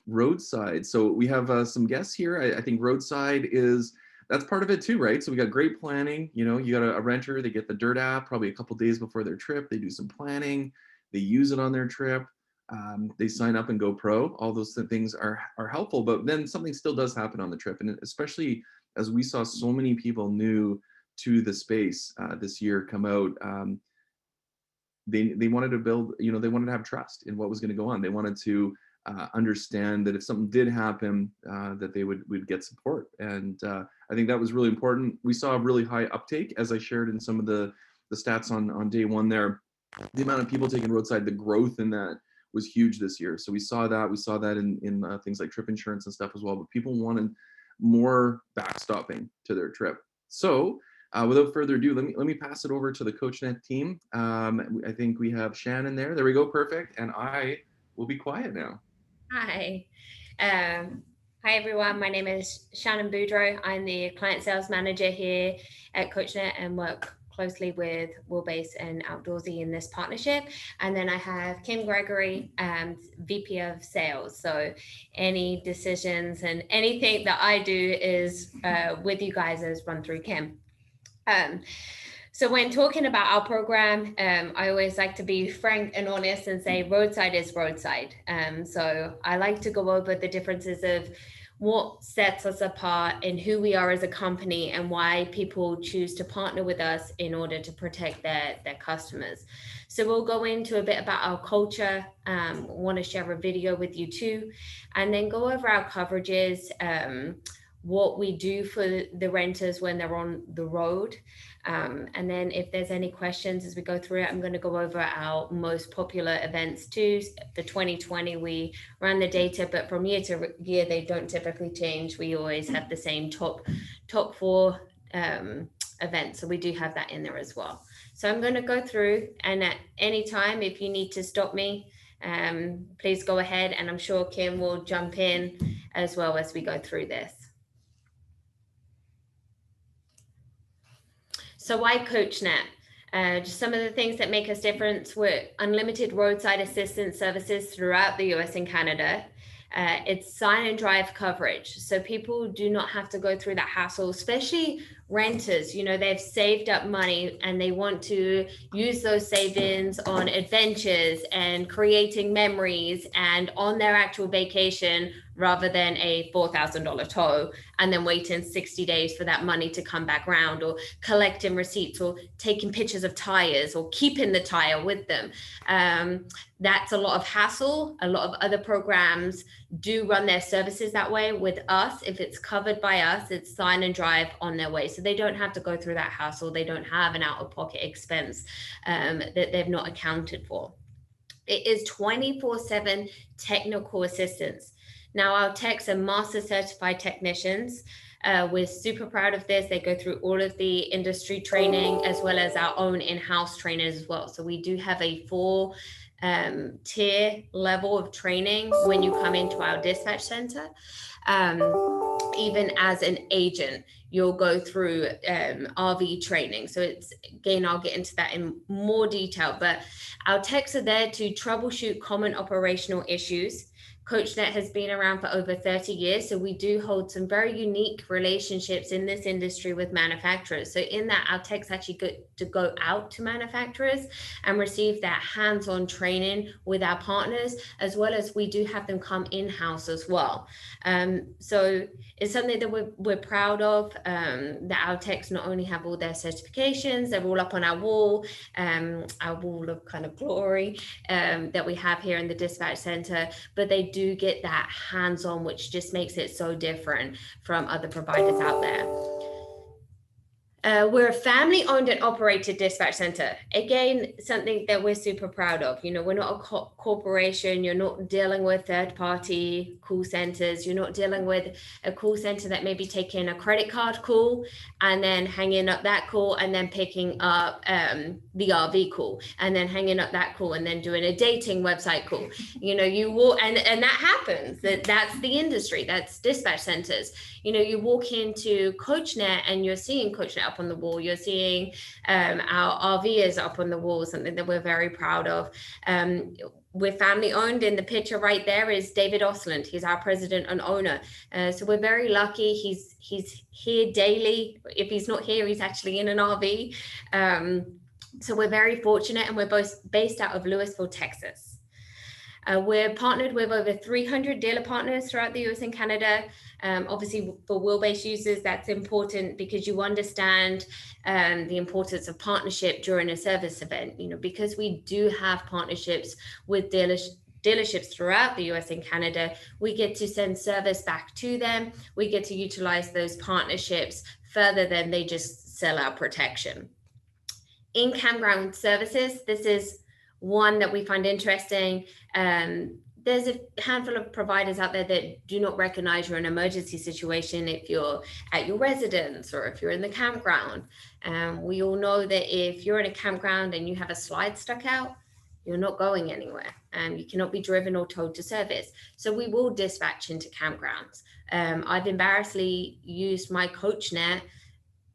Roadside. So we have some guests here. I think Roadside that's part of it too, right? So we got great planning. You know, you got a renter, they get the Dirt app probably a couple days before their trip. They do some planning, they use it on their trip. They sign up and go pro. All those things are helpful, but then something still does happen on the trip, and especially as we saw so many people new to the space this year come out. They wanted to build, you know, they wanted to have trust in what was going to go on. They wanted to understand that if something did happen, that they would get support. And I think that was really important. We saw a really high uptake, as I shared in some of the stats on day one there. The amount of people taking Roadside, the growth in that was huge this year. So we saw that in things like trip insurance and stuff as well. But people wanted more backstopping to their trip. So without further ado, let me pass it over to the Coachnet team. I think we have Shannon there. There we go, perfect. And I will be quiet now. Hi. Hi, everyone. My name is Shannon Boudreau. I'm the client sales manager here at Coachnet and work closely with Wheelbase and Outdoorsy in this partnership. And then I have Kim Gregory, VP of Sales. So any decisions and anything that I do is with you guys is run through Kim. So when talking about our program, I always like to be frank and honest and say Roadside is Roadside. So I like to go over the differences of what sets us apart and who we are as a company and why people choose to partner with us in order to protect their customers. So we'll go into a bit about our culture, want to share a video with you too, and then go over our coverages, what we do for the renters when they're on the road. And then if there's any questions as we go through it, I'm going to go over our most popular events too. The 2020, we ran the data, but from year to year, they don't typically change. We always have the same top 4 events. So we do have that in there as well. So I'm going to go through, and at any time, if you need to stop me, please go ahead. And I'm sure Kim will jump in as well as we go through this. So why Coachnet? Just some of the things that make us different. We're unlimited roadside assistance services throughout the US and Canada. It's sign and drive coverage. So people do not have to go through that hassle, especially renters. You know, they've saved up money and they want to use those savings on adventures and creating memories and on their actual vacation rather than a $4,000 tow and then waiting 60 days for that money to come back around, or collecting receipts, or taking pictures of tires, or keeping the tire with them. That's a lot of hassle. A lot of other programs do run their services that way. With us, if it's covered by us, it's sign and drive on their way. So they don't have to go through that hassle. They don't have an out-of-pocket expense that they've not accounted for. It is 24/7 technical assistance. Now, our techs are master certified technicians. We're super proud of this. They go through all of the industry training as well as our own in-house trainers as well. So we do have a full tier level of training when you come into our dispatch center. Even as an agent, you'll go through RV training. So it's, again, I'll get into that in more detail, but our techs are there to troubleshoot common operational issues. Coachnet has been around for over 30 years, so we do hold some very unique relationships in this industry with manufacturers. So in that, our techs actually get to go out to manufacturers and receive that hands-on training with our partners, as well as we do have them come in-house as well. So it's something that we're proud of, that our techs not only have all their certifications, they're all up on our wall of kind of glory that we have here in the dispatch center, but they do get that hands-on, which just makes it so different from other providers out there. We're a family-owned and operated dispatch center. Again, something that we're super proud of. You know, we're not a corporation. You're not dealing with third-party call centers. You're not dealing with a call center that may be taking a credit card call and then hanging up that call and then picking up the RV call and then hanging up that call and then doing a dating website call. You know, you walk, and that happens. That's the industry. That's dispatch centers. You know, you walk into Coachnet and you're seeing Coachnet up on the wall. You're seeing our RVers up on the wall, something that we're very proud of. we're family owned. In the picture right there is David Osland. He's our president and owner. So we're very lucky. He's here daily. If he's not here, he's actually in an RV. So we're very fortunate, and we're both based out of Louisville, Texas. We're partnered with over 300 dealer partners throughout the US and Canada. Obviously, for Wheelbase users, that's important because you understand the importance of partnership during a service event. You know, because we do have partnerships with dealerships throughout the US and Canada, we get to send service back to them. We get to utilize those partnerships further than they just sell our protection. In Campground Services, this is one that we find interesting. There's a handful of providers out there that do not recognize you're in an emergency situation if you're at your residence or if you're in the campground. We all know that if you're in a campground and you have a slide stuck out, you're not going anywhere. You cannot be driven or towed to service. So we will dispatch into campgrounds. I've embarrassingly used my Coachnet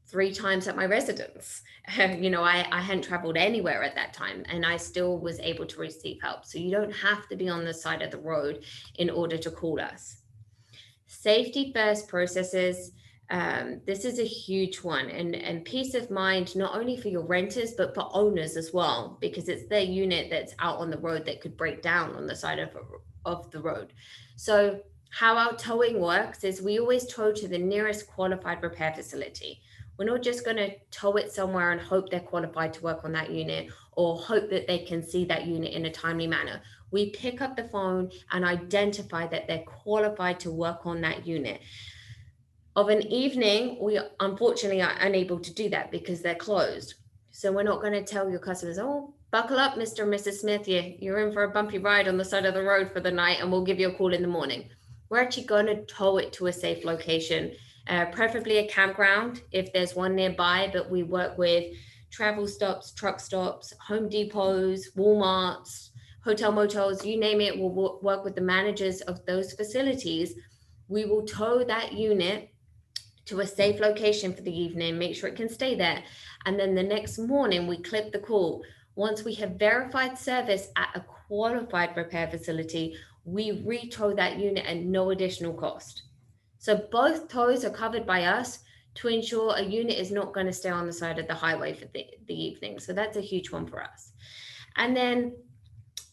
3 times at my residence. You know, I hadn't traveled anywhere at that time, and I still was able to receive help. So you don't have to be on the side of the road in order to call us. Safety first processes. This is a huge one, and peace of mind, not only for your renters, but for owners as well, because it's their unit that's out on the road that could break down on the side of the road. So how our towing works is we always tow to the nearest qualified repair facility. We're not just going to tow it somewhere and hope they're qualified to work on that unit or hope that they can see that unit in a timely manner. We pick up the phone and identify that they're qualified to work on that unit. Of an evening, we unfortunately are unable to do that because they're closed. So we're not going to tell your customers, oh, buckle up, Mr. and Mrs. Smith, you're in for a bumpy ride on the side of the road for the night, and we'll give you a call in the morning. We're actually going to tow it to a safe location. Preferably a campground if there's one nearby, but we work with travel stops, truck stops, Home Depots, Walmarts, hotel motels, you name it. We'll work with the managers of those facilities. We will tow that unit to a safe location for the evening, make sure it can stay there. And then the next morning we clip the call. Once we have verified service at a qualified repair facility, we re-tow that unit at no additional cost. So both tows are covered by us to ensure a unit is not going to stay on the side of the highway for the evening. So that's a huge one for us. And then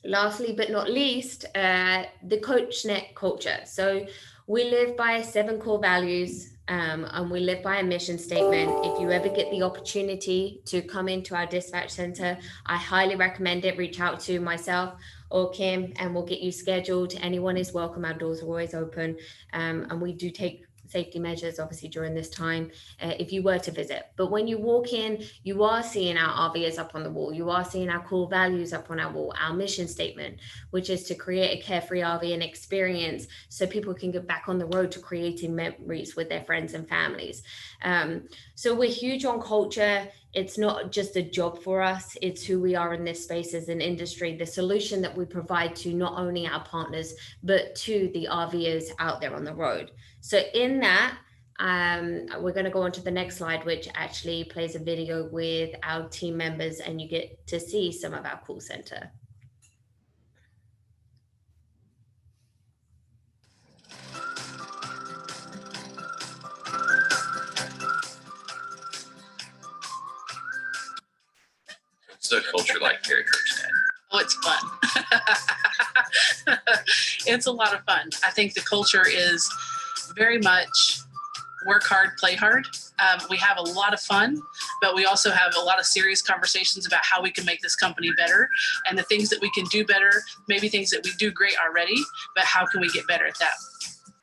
lastly, but not least, the Coachnet culture. So we live by 7 core values, and we live by a mission statement. If you ever get the opportunity to come into our dispatch center, I highly recommend it. Reach out to myself or Kim, and we'll get you scheduled. Anyone is welcome. Our doors are always open. And we do take safety measures, obviously, during this time, if you were to visit. But when you walk in, you are seeing our RVs up on the wall. You are seeing our core values up on our wall, our mission statement, which is to create a carefree RV and experience so people can get back on the road to creating memories with their friends and families. So we're huge on culture. It's not just a job for us, it's who we are in this space as an industry, the solution that we provide to not only our partners, but to the RVers out there on the road. So in that, we're going to go on to the next slide, which actually plays a video with our team members, and you get to see some of our call center. What's the culture like here at Coachnet? Oh, it's fun. It's a lot of fun. I think the culture is very much work hard, play hard. We have a lot of fun, but we also have a lot of serious conversations about how we can make this company better and the things that we can do better, maybe things that we do great already, but how can we get better at that?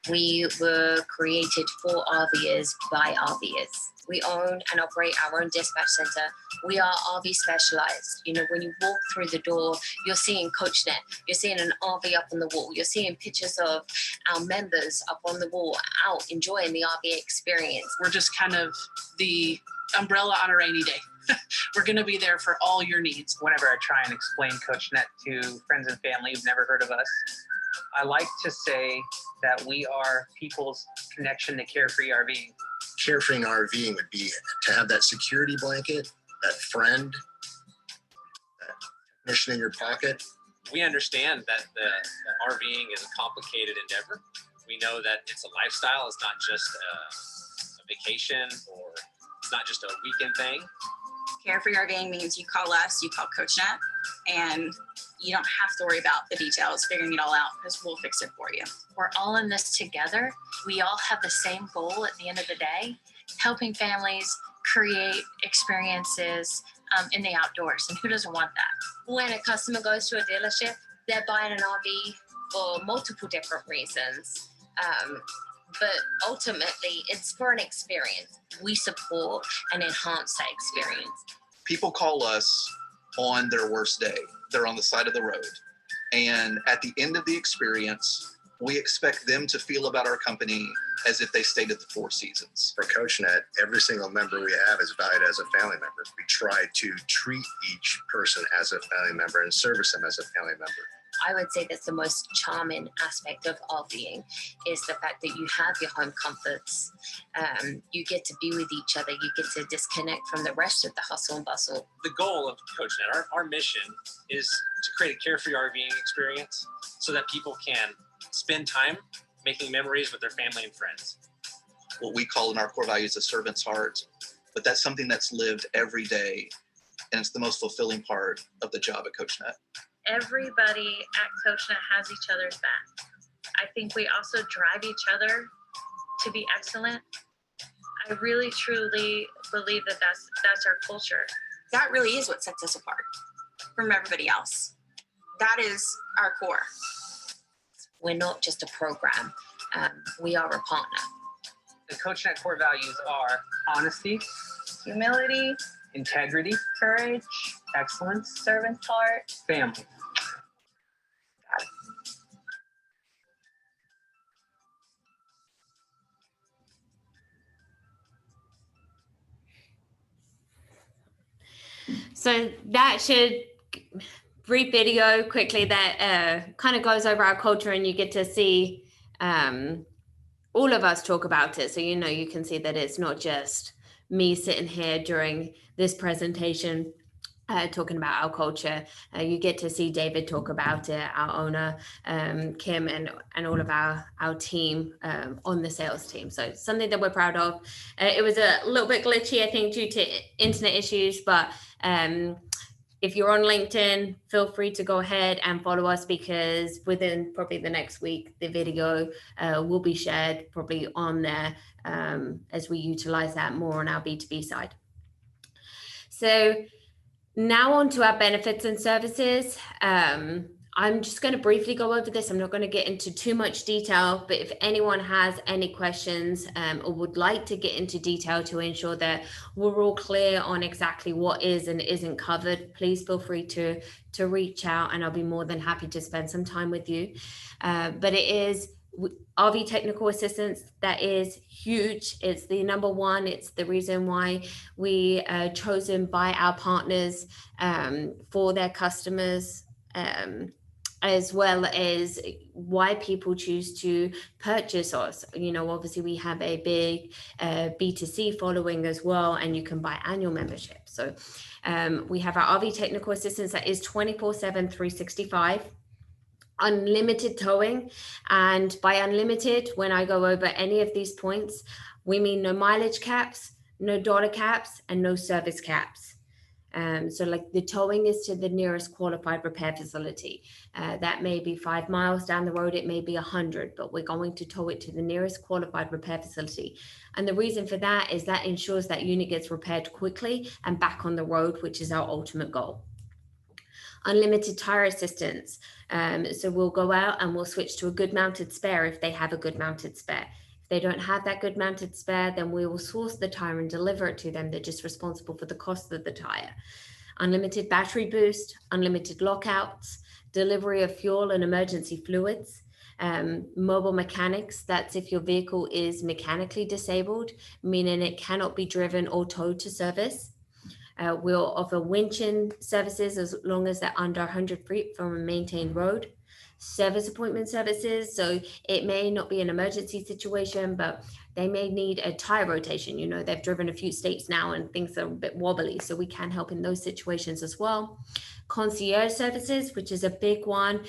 We were created for RVers by RVers. We own and operate our own dispatch center. We are RV specialized. You know, when you walk through the door, you're seeing Coachnet, you're seeing an RV up on the wall, you're seeing pictures of our members up on the wall, out enjoying the RV experience. We're just kind of the umbrella on a rainy day. We're going to be there for all your needs. Whenever I try and explain Coachnet to friends and family who've never heard of us, I like to say that we are people's connection to carefree RVing. Carefree RVing would be to have that security blanket, that friend, that technician in your pocket, We understand that the RVing is a complicated endeavor. We know that it's a lifestyle. It's not just a vacation, or it's not just a weekend thing. Carefree RVing means you call us, you call Coachnet, and you don't have to worry about the details, figuring it all out, because we'll fix it for you. We're all in this together. We all have the same goal at the end of the day, helping families create experiences in the outdoors. And who doesn't want that? When a customer goes to a dealership, they're buying an RV for multiple different reasons. But ultimately, it's for an experience. We support and enhance that experience. People call us on their worst day. They're on the side of the road. And at the end of the experience, we expect them to feel about our company as if they stayed at the Four Seasons. For Coachnet, every single member we have is valued as a family member. We try to treat each person as a family member and service them as a family member. I would say that's the most charming aspect of RVing is the fact that you have your home comforts. You get to be with each other. You get to disconnect from the rest of the hustle and bustle. The goal of Coachnet, our mission, is to create a carefree RVing experience so that people can spend time making memories with their family and friends. What we call in our core values a servant's heart, but that's something that's lived every day, and it's the most fulfilling part of the job at Coachnet. Everybody at Coachnet has each other's back. I think we also drive each other to be excellent. I really, truly believe that that's our culture. That really is what sets us apart from everybody else. That is our core. We're not just a program. We are a partner. The Coachnet core values are honesty, Humility, integrity, courage, excellence, servant's heart. family. So that should brief video quickly that kind of goes over our culture, and you get to see all of us talk about it. So, you can see that it's not just me sitting here during this presentation talking about our culture. You get to see David talk about it, our owner, Kim, and all of our team on the sales team. So something that we're proud of. It was a little bit glitchy, I think, due to internet issues, but if you're on LinkedIn, feel free to go ahead and follow us, because within probably the next week, the video will be shared probably on there as we utilize that more on our B2B side. So now on to our benefits and services. I'm just going to briefly go over this. I'm not going to get into too much detail, but if anyone has any questions or would like to get into detail to ensure that we're all clear on exactly what is and isn't covered, please feel free to reach out, and I'll be more than happy to spend some time with you. But it is RV technical assistance that is huge. It's the number one. It's the reason why we are chosen by our partners for their customers, as well as why people choose to purchase us. Obviously we have a big B2C following as well, and you can buy annual memberships. So we have our RV technical assistance that is 24/7, 365. Unlimited towing, and by unlimited, when I go over any of these points, we mean no mileage caps, no dollar caps, and no service caps. So like the towing is to the nearest qualified repair facility. That may be 5 miles down the road, it may be 100, but we're going to tow it to the nearest qualified repair facility. And the reason for that is that ensures that unit gets repaired quickly and back on the road, which is our ultimate goal. Unlimited tire assistance. So we'll go out and we'll switch to a good mounted spare if they have a good mounted spare. If they don't have that good mounted spare, then we will source the tire and deliver it to them. They're just responsible for the cost of the tire. Unlimited battery boost, unlimited lockouts, delivery of fuel and emergency fluids, mobile mechanics. That's if your vehicle is mechanically disabled, meaning it cannot be driven or towed to service. We'll offer winching services as long as they're under 100 feet from a maintained road. service appointment services. So it may not be an emergency situation, but they may need a tire rotation. You know, they've driven a few states now and things are a bit wobbly. So we can help in those situations as well. Concierge services, which is a big one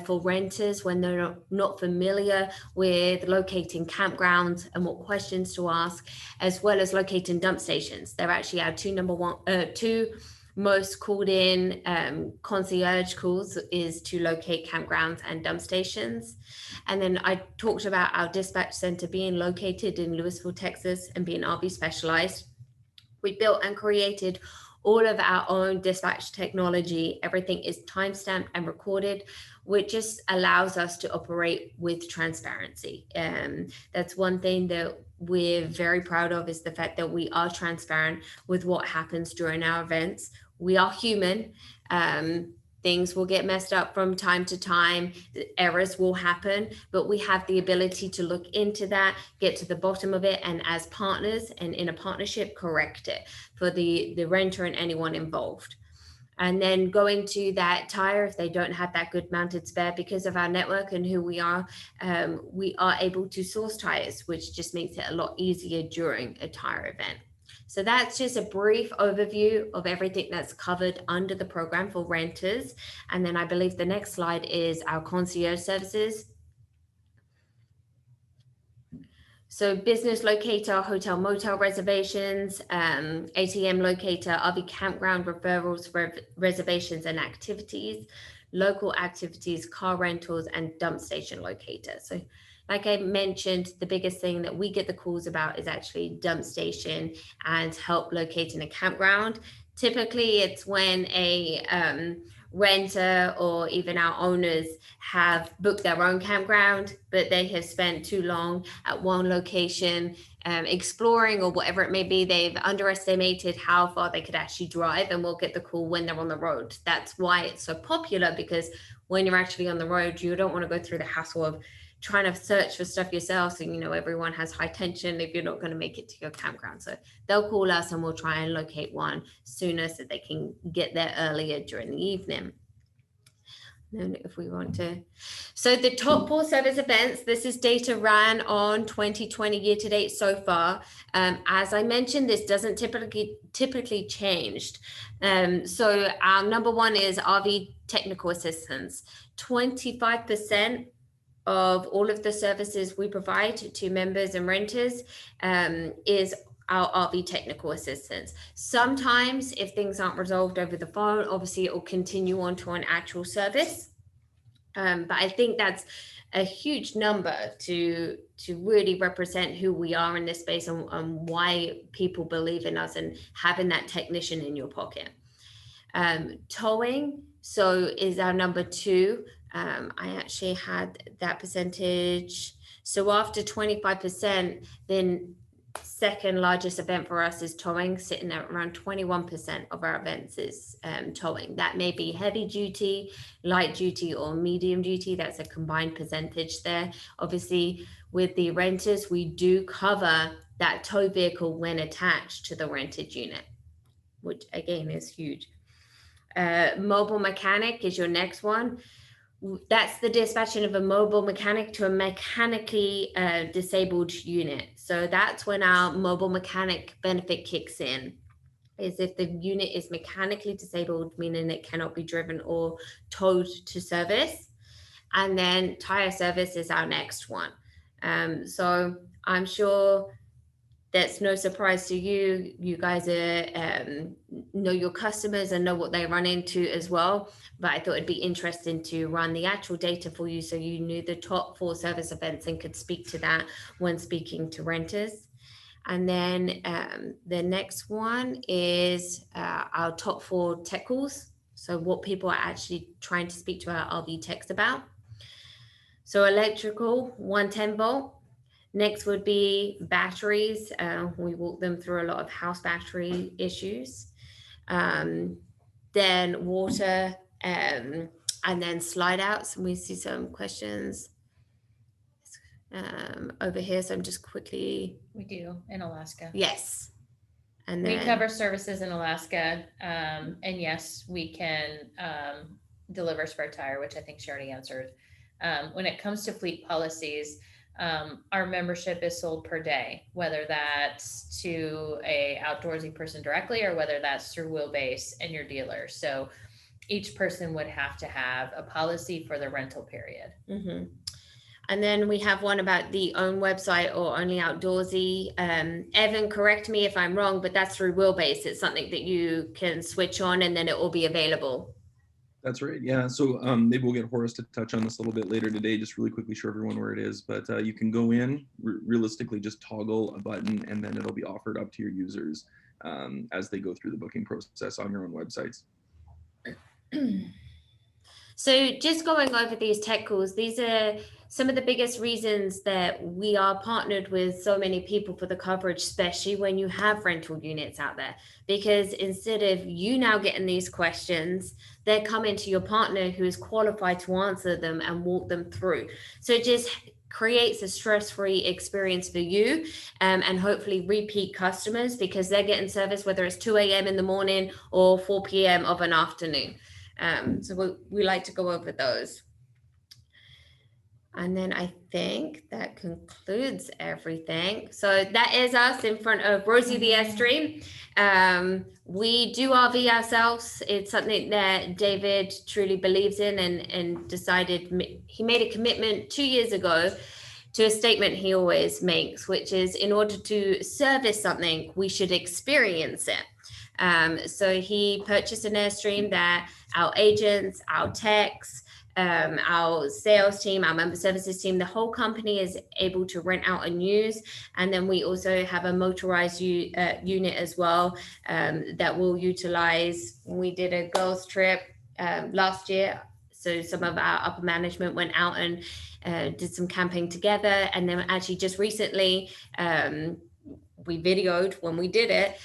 for renters when they're not familiar with locating campgrounds and what questions to ask, as well as locating dump stations. They're actually our two most called in concierge calls is to locate campgrounds and dump stations. And then I talked about our dispatch center being located in Lewisville, Texas, and being RV specialized. We built and created all of our own dispatch technology. Everything is timestamped and recorded, which just allows us to operate with transparency. That's one thing that we're very proud of, is the fact that we are transparent with what happens during our events. We are human. Things will get messed up from time to time. Errors will happen, but we have the ability to look into that, get to the bottom of it, and as partners and in a partnership, correct it for the renter and anyone involved. And then going to that tire, if they don't have that good mounted spare, because of our network and who we are able to source tires, which just makes it a lot easier during a tire event. So that's just a brief overview of everything that's covered under the program for renters. And then I believe the next slide is our concierge services. So business locator, hotel motel reservations, ATM locator, RV campground referrals, reservations and activities, local activities, car rentals, and dump station locator. So like I mentioned, the biggest thing that we get the calls about is actually dump station and help locating a campground. Typically, it's when a renter or even our owners have booked their own campground, but they have spent too long at one location exploring or whatever it may be. They've underestimated how far they could actually drive, and we'll get the call when they're on the road. That's why it's so popular, because when you're actually on the road, you don't want to go through the hassle of trying to search for stuff yourself. So, you know, everyone has high tension if you're not going to make it to your campground. So they'll call us and we'll try and locate one sooner so they can get there earlier during the evening. And if we want to, so the top 4 service events, this is data ran on 2020 year to date so far. As I mentioned, this doesn't typically changed. So our number 1 is RV technical assistance. 25% of all of the services we provide to members and renters is our RV technical assistance. Sometimes if things aren't resolved over the phone, obviously it will continue on to an actual service. But I think that's a huge number to really represent who we are in this space and why people believe in us and having that technician in your pocket. Towing, so is our number 2. I actually had that percentage. So after 25%, then second largest event for us is towing, sitting at around 21% of our events is towing. That may be heavy duty, light duty, or medium duty. That's a combined percentage there. Obviously, with the renters, we do cover that tow vehicle when attached to the rented unit, which again is huge. Mobile mechanic is your next one. That's the dispatching of a mobile mechanic to a mechanically disabled unit. So that's when our mobile mechanic benefit kicks in, is if the unit is mechanically disabled, meaning it cannot be driven or towed to service. And then tire service is our next one. So I'm sure that's no surprise to you. You guys know your customers and know what they run into as well. But I thought it'd be interesting to run the actual data for you so you knew the top 4 service events and could speak to that when speaking to renters. And then the next one is our top 4 tech calls. So what people are actually trying to speak to our RV techs about. So electrical, 110 volt. Next would be batteries. We walk them through a lot of house battery issues. Then water, and then slide outs. And we see some questions over here. So I'm just quickly. We do in Alaska. Yes. And then, we cover services in Alaska. And yes, we can deliver spare tire, which I think she already answered. When it comes to fleet policies, our membership is sold per day, whether that's to a Outdoorsy person directly or whether that's through Wheelbase and your dealer. So each person would have to have a policy for the rental period. Mm-hmm. And then we have one about the own website or only Outdoorsy. Evan, correct me if I'm wrong, but that's through Wheelbase. It's something that you can switch on and then it will be available. That's right. Yeah. So maybe we'll get Horace to touch on this a little bit later today, just really quickly show everyone where it is. But you can go in, realistically just toggle a button, and then it'll be offered up to your users as they go through the booking process on your own websites. So just going over these tech calls, these are some of the biggest reasons that we are partnered with so many people for the coverage, especially when you have rental units out there, because instead of you now getting these questions, they're coming to your partner who is qualified to answer them and walk them through. So it just creates a stress-free experience for you and hopefully repeat customers because they're getting service, whether it's 2 a.m. in the morning or 4 p.m. of an afternoon. So we like to go over those. And then I think that concludes everything. So that is us in front of Rosie the Airstream. We do RV ourselves. It's something that David truly believes in and decided, he made a commitment 2 years ago to a statement he always makes, which is in order to service something, we should experience it. So he purchased an Airstream that our agents, our techs, our sales team, our member services team, the whole company is able to rent out and use. And then we also have a motorized unit as well that we'll utilize. We did a girls trip last year. So some of our upper management went out and did some camping together. And then actually just recently, we videoed when we did it,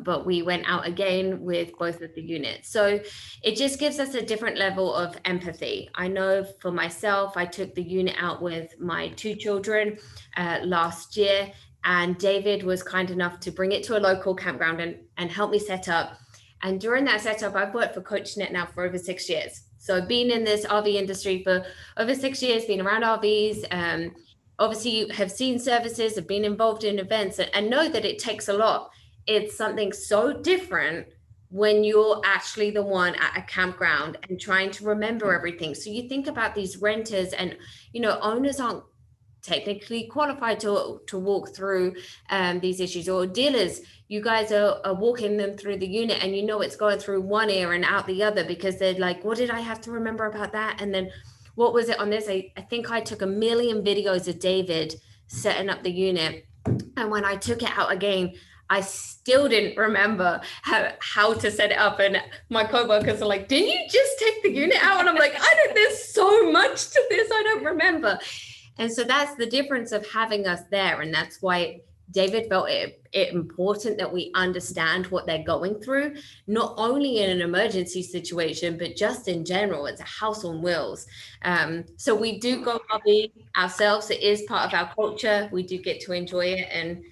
but we went out again with both of the units. So it just gives us a different level of empathy. I know for myself, I took the unit out with my 2 children last year, and David was kind enough to bring it to a local campground and help me set up. And during that setup, I've worked for Coachnet now for over 6 years. So I've been in this RV industry for over 6 years, been around RVs, obviously you have seen services, have been involved in events and know that it takes a lot. It's something so different when you're actually the one at a campground and trying to remember everything. So you think about these renters and, owners aren't technically qualified to walk through these issues, or dealers, you guys are walking them through the unit and it's going through one ear and out the other because they're like, what did I have to remember about that? And then what was it on this? I think I took 1 million videos of David setting up the unit. And when I took it out again, I still didn't remember how to set it up. And my coworkers are like, didn't you just take the unit out? And I'm like, there's so much to this, I don't remember. And so that's the difference of having us there. And that's why David felt it important that we understand what they're going through, not only in an emergency situation, but just in general. It's a house on wheels. So we do go RV ourselves. It is part of our culture. We do get to enjoy it. And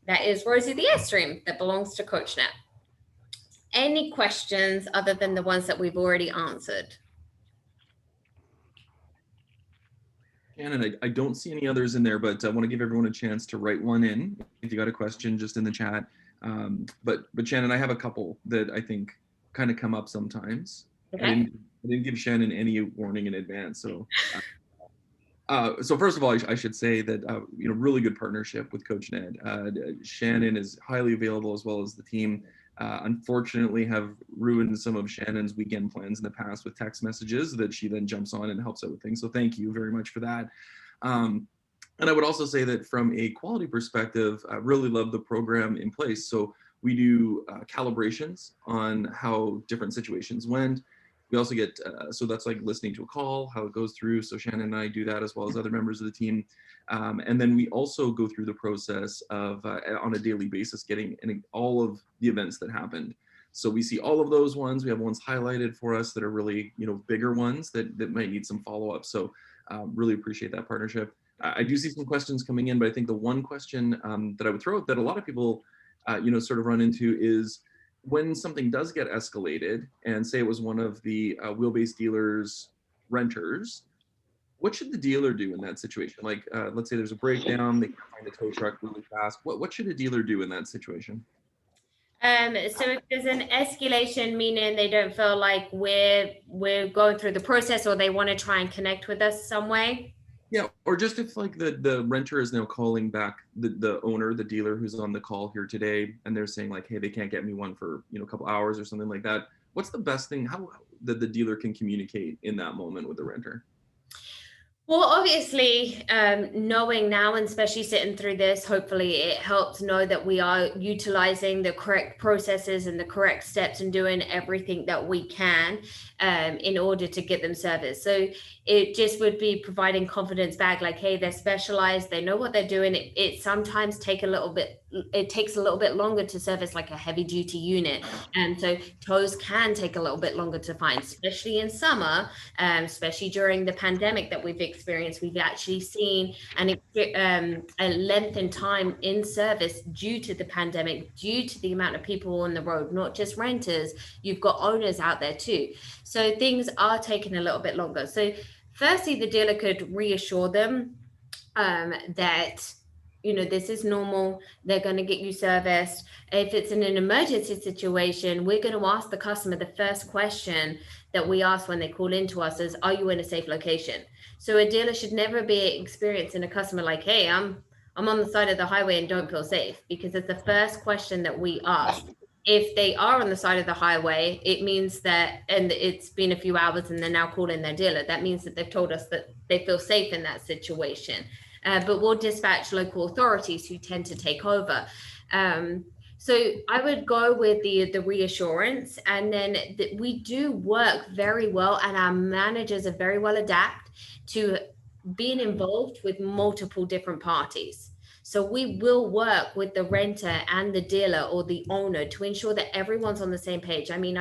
that is Rosie the Airstream that belongs to Coachnet. Any questions other than the ones that we've already answered? Shannon, I don't see any others in there, but I want to give everyone a chance to write one in if you got a question just in the chat. But Shannon, I have a couple that I think kind of come up sometimes. Okay. I didn't give Shannon any warning in advance. So first of all, I should say that, really good partnership with Coachnet. Shannon is highly available as well as the team. Unfortunately have ruined some of Shannon's weekend plans in the past with text messages that she then jumps on and helps out with things. So thank you very much for that. And I would also say that from a quality perspective, I really love the program in place. So we do calibrations on how different situations went. We also get, so that's like listening to a call, how it goes through. So Shannon and I do that as well as other members of the team. And then we also go through the process of, on a daily basis, getting all of the events that happened. So we see all of those ones. We have ones highlighted for us that are really, bigger ones that might need some follow-up. So really appreciate that partnership. I do see some questions coming in, but I think the one question that I would throw out that a lot of people, sort of run into is, when something does get escalated, and say it was one of the Wheelbase dealers' renters, What should the dealer do in that situation? Like, let's say there's a breakdown, they can't find a tow truck really fast. What should a dealer do in that situation? So if there's an escalation, meaning they don't feel like we're going through the process, or they want to try and connect with us some way. Yeah, or just if like the renter is now calling back the owner, the dealer who's on the call here today, and they're saying like, hey, they can't get me one for a couple hours or something like that. What's the best thing how that the dealer can communicate in that moment with the renter? Well, obviously, knowing now, and especially sitting through this, hopefully it helps know that we are utilizing the correct processes and the correct steps and doing everything that we can in order to get them service. So it just would be providing confidence back, like, hey, they're specialized, they know what they're doing. It sometimes takes a little bit longer to service like a heavy duty unit. And so tows can take a little bit longer to find, especially in summer, especially during the pandemic that we've experienced. We've actually seen a length in time in service due to the pandemic, due to the amount of people on the road, not just renters, you've got owners out there too. So things are taking a little bit longer. So firstly, the dealer could reassure them that this is normal. They're going to get you serviced. If it's in an emergency situation, we're going to ask the customer, the first question that we ask when they call into us is, are you in a safe location? So a dealer should never be experiencing a customer like, hey, I'm on the side of the highway and don't feel safe, because it's the first question that we ask. If they are on the side of the highway, it means that, and it's been a few hours and they're now calling their dealer, that means that they've told us that they feel safe in that situation. But we'll dispatch local authorities who tend to take over. So I would go with the reassurance, and then we do work very well, and our managers are very well adapt to being involved with multiple different parties. So we will work with the renter and the dealer or the owner to ensure that everyone's on the same page. I mean,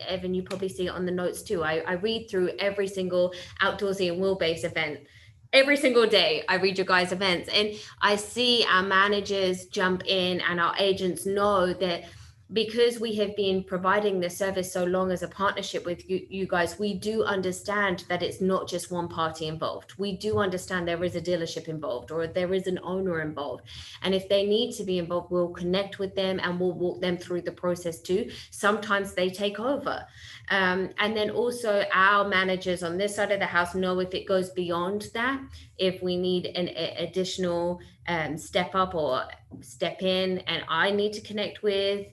Evan, you probably see it on the notes too. I read through every single Outdoorsy and Wheelbase event. Every single day I read your guys' events, and I see our managers jump in and our agents know that because we have been providing this service so long as a partnership with you guys, we do understand that it's not just one party involved. We do understand there is a dealership involved, or there is an owner involved. And if they need to be involved, we'll connect with them and we'll walk them through the process too. Sometimes they take over. And then also our managers on this side of the house know if it goes beyond that, if we need an additional step up or step in, and I need to connect with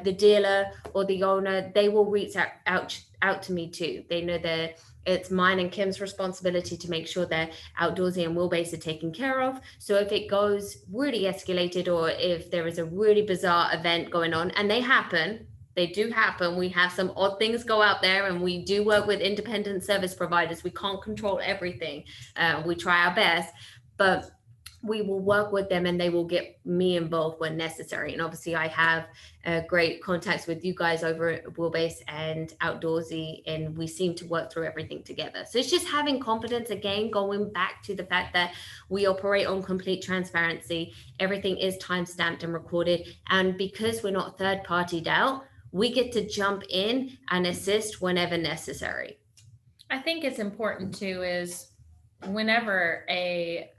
the dealer or the owner, they will reach out to me too. They know that it's mine and Kim's responsibility to make sure that Outdoorsy and Wheelbase are taken care of. So if it goes really escalated, or if there is a really bizarre event going on, and they do happen. We have some odd things go out there, and we do work with independent service providers. We can't control everything. We try our best, but we will work with them and they will get me involved when necessary. And obviously I have great contacts with you guys over at Wheelbase and Outdoorsy, and we seem to work through everything together. So it's just having confidence, again, going back to the fact that we operate on complete transparency. Everything is time-stamped and recorded. And because we're not third-partied out, we get to jump in and assist whenever necessary. I think it's important too is whenever a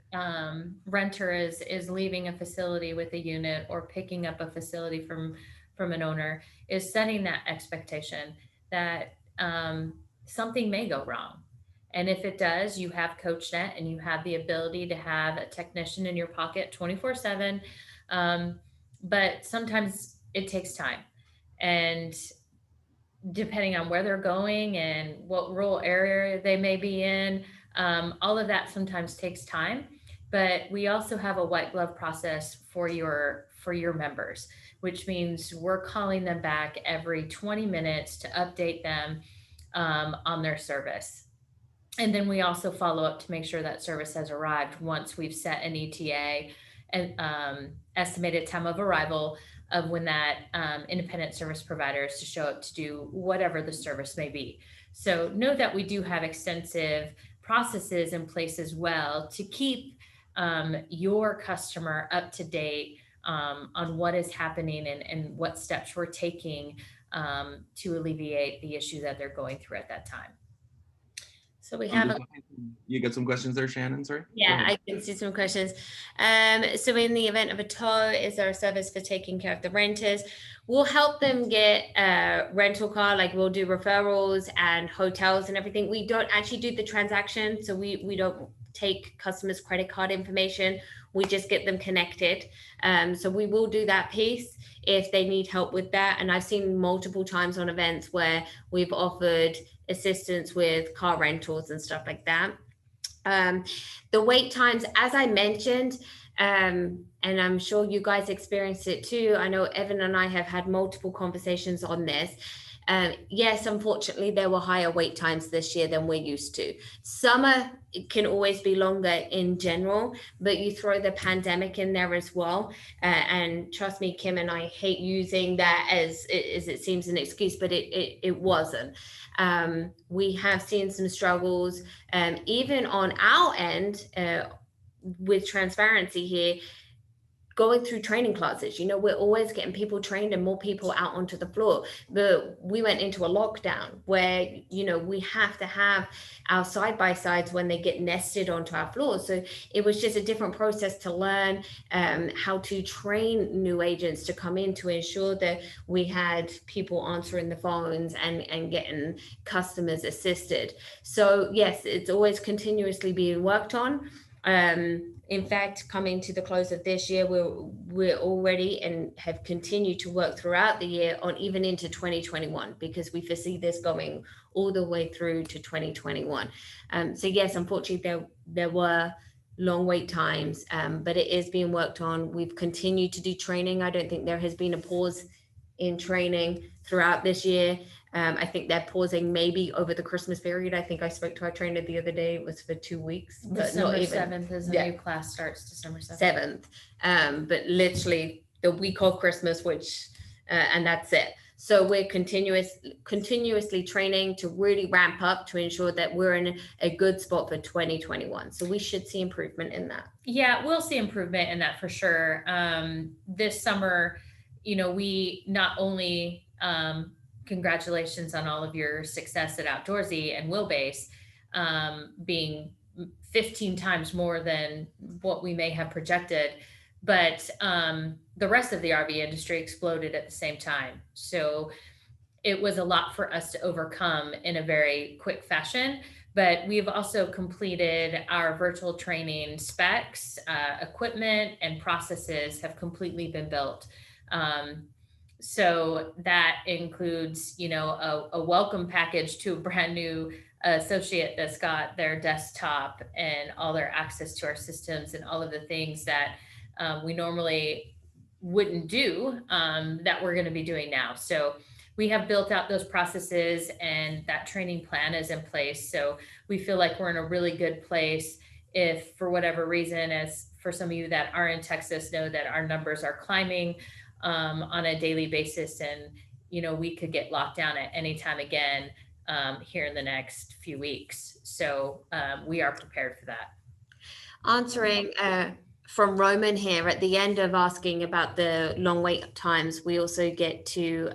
renter is leaving a facility with a unit or picking up a facility from an owner, is setting that expectation that something may go wrong. And if it does, you have Coachnet and you have the ability to have a technician in your pocket 24/7. But sometimes it takes time. And depending on where they're going and what rural area they may be in, all of that sometimes takes time. But we also have a white glove process for your members, which means we're calling them back every 20 minutes to update them on their service. And then we also follow up to make sure that service has arrived once we've set an ETA and estimated time of arrival of when that independent service provider is to show up to do whatever the service may be. So know that we do have extensive processes in place as well to keep your customer up to date on what is happening and what steps we're taking to alleviate the issue that they're going through at that time. So we have you got some questions there, Shannon? Sorry. Yeah, I can see some questions. So in the event of a tow, is there a service for taking care of the renters? We'll help them get a rental car, like we'll do referrals and hotels and everything. We don't actually do the transaction, so we don't take customers' credit card information. We just get them connected. So we will do that piece if they need help with that. And I've seen multiple times on events where we've offered assistance with car rentals and stuff like that. The wait times, as I mentioned, and I'm sure you guys experienced it too. I know Evan and I have had multiple conversations on this. Yes, unfortunately, there were higher wait times this year than we're used to. Summer can always be longer in general, but you throw the pandemic in there as well. And trust me, Kim and I hate using that as it seems an excuse, but it wasn't. We have seen some struggles, even on our end, with transparency here, going through training classes. You know, we're always getting people trained and more people out onto the floor. But we went into a lockdown where, you know, we have to have our side-by-sides when they get nested onto our floors. So it was just a different process to learn how to train new agents to come in to ensure that we had people answering the phones and getting customers assisted. So yes, it's always continuously being worked on. In fact, coming to the close of this year, we're already and have continued to work throughout the year on even into 2021, because we foresee this going all the way through to 2021. So yes, unfortunately, there were long wait times, but it is being worked on. We've continued to do training. I don't think there has been a pause in training throughout this year. I think they're pausing maybe over the Christmas period. I think I spoke to our trainer the other day. It was for 2 weeks. But December not even 7th is the new class starts December 7th. But literally the week of Christmas, which, and that's it. So we're continuously training to really ramp up to ensure that we're in a good spot for 2021. So we should see improvement in that. Yeah, we'll see improvement in that for sure. This summer, you know, we not only, congratulations on all of your success at Outdoorsy and Wheelbase, being 15 times more than what we may have projected, but the rest of the RV industry exploded at the same time. So it was a lot for us to overcome in a very quick fashion, but we've also completed our virtual training specs, equipment and processes have completely been built. So that includes, you know, a welcome package to a brand new associate that's got their desktop and all their access to our systems and all of the things that we normally wouldn't do, that we're going to be doing now. So we have built out those processes and that training plan is in place. So we feel like we're in a really good place. If for whatever reason, as for some of you that are in Texas know that our numbers are climbing on a daily basis, and you know, we could get locked down at any time again here in the next few weeks. So we are prepared for that. Answering from Roman here at the end of asking about the long wait times, we also get to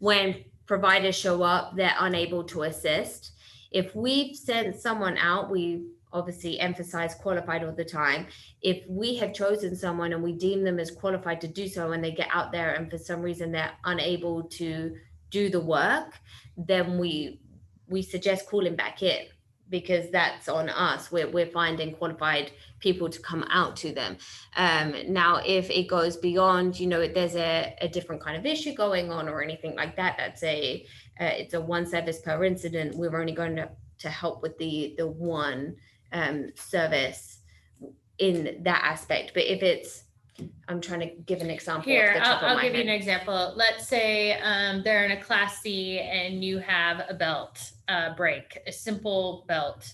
when providers show up, they're unable to assist. If we've sent someone out, we obviously emphasize qualified all the time. If we have chosen someone and we deem them as qualified to do so and they get out there and for some reason they're unable to do the work, then we suggest calling back in, because that's on us. We're finding qualified people to come out to them. Now, if it goes beyond, you know, if there's a different kind of issue going on or anything like that, that's it's a one service per incident. We're only going to help with the one service in that aspect. But if it's, I'm trying to give an example. Here, I'll give you an example. Let's say they're in a Class C and you have a belt break, a simple belt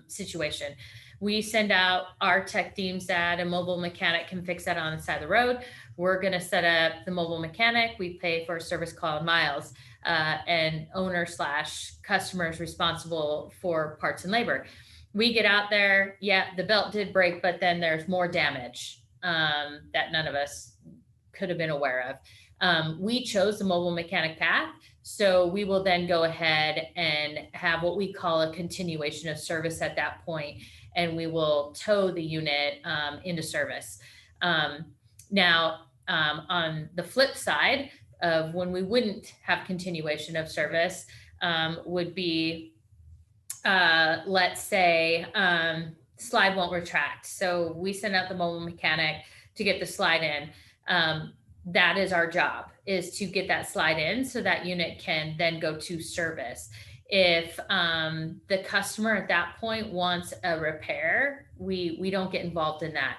situation. We send out, our tech deems that a mobile mechanic can fix that on the side of the road. We're going to set up the mobile mechanic. We pay for a service called miles, and owner / customer is responsible for parts and labor. We get out there. Yeah, the belt did break, but then there's more damage that none of us could have been aware We chose the mobile mechanic path. So we will then go ahead and have what we call a continuation of service at that point, and we will tow the unit into service. Now, on the flip side of when we wouldn't have continuation of service would be, let's say, slide won't retract. So we send out the mobile mechanic to get the slide in. That is our job, is to get that slide in so that unit can then go to service. If the customer at that point wants a repair, we don't get involved in that.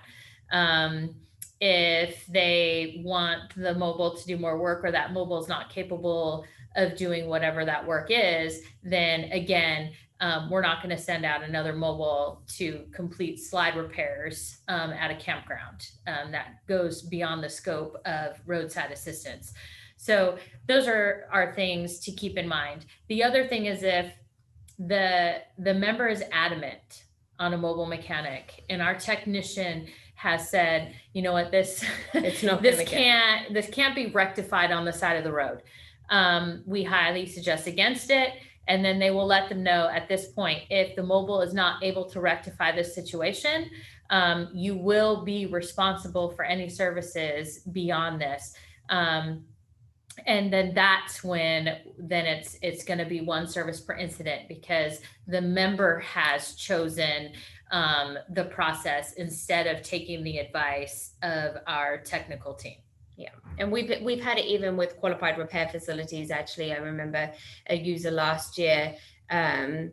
If they want the mobile to do more work, or that mobile is not capable of doing whatever that work is, then again, we're not going to send out another mobile to complete slide repairs at a campground. That goes beyond the scope of roadside assistance. So those are things to keep in mind. The other thing is, if the member is adamant on a mobile mechanic and our technician has said, you know what, this can't be rectified on the side of the road, we highly suggest against it. And then they will let them know at this point, if the mobile is not able to rectify this situation, you will be responsible for any services beyond this. And then that's when it's going to be one service per incident, because the member has chosen the process instead of taking the advice of our technical team. Yeah, and we've had it even with qualified repair facilities. Actually, I remember a user last year, a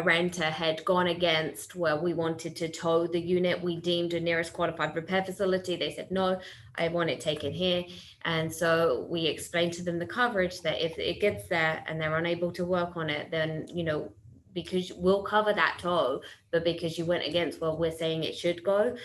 renter had gone against where we wanted to tow the unit. We deemed a nearest qualified repair facility. They said, no, I want it taken here. And so we explained to them the coverage, that if it gets there and they're unable to work on it, then, you know, because we'll cover that tow, but because you went against where we're saying it should go,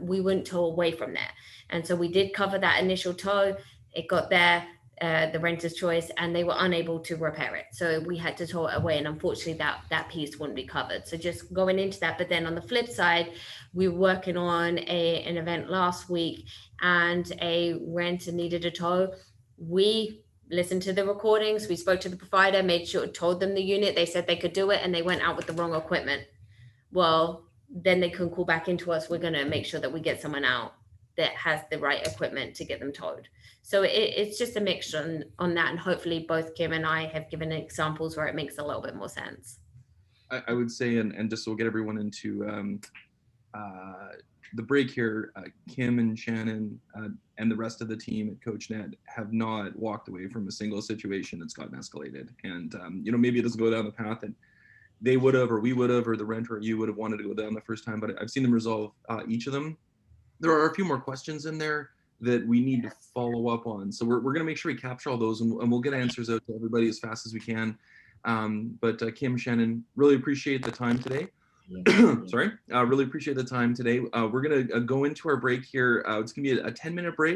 we wouldn't tow away from there. And so we did cover that initial tow. It got there, the renter's choice, and they were unable to repair it. So we had to tow it away, and unfortunately that piece wouldn't be covered. So just going into that. But then on the flip side, we were working on an event last week, and a renter needed a tow. We listened to the recordings, we spoke to the provider, made sure, told them the unit, they said they could do it, and they went out with the wrong equipment. Well, then they can call back into us. We're going to make sure that we get someone out that has the right equipment to get them towed. So it's just a mixture on that, and hopefully both Kim and I have given examples where it makes a little bit more sense. I would say, and just so we'll get everyone into the break here, Kim and Shannon and the rest of the team at Coachnet have not walked away from a single situation that's gotten escalated. And you know, maybe it doesn't go down the path that they would have, or we would have, or the renter or you would have wanted to go down the first time, but I've seen them resolve each of them. There are a few more questions in there that we need to follow up on. So we're going to make sure we capture all those, and we'll get answers out to everybody as fast as we can. But Kim, Shannon, really appreciate the time today. Sorry, really appreciate the time today. We're going to go into our break here. It's going to be a 10-minute break.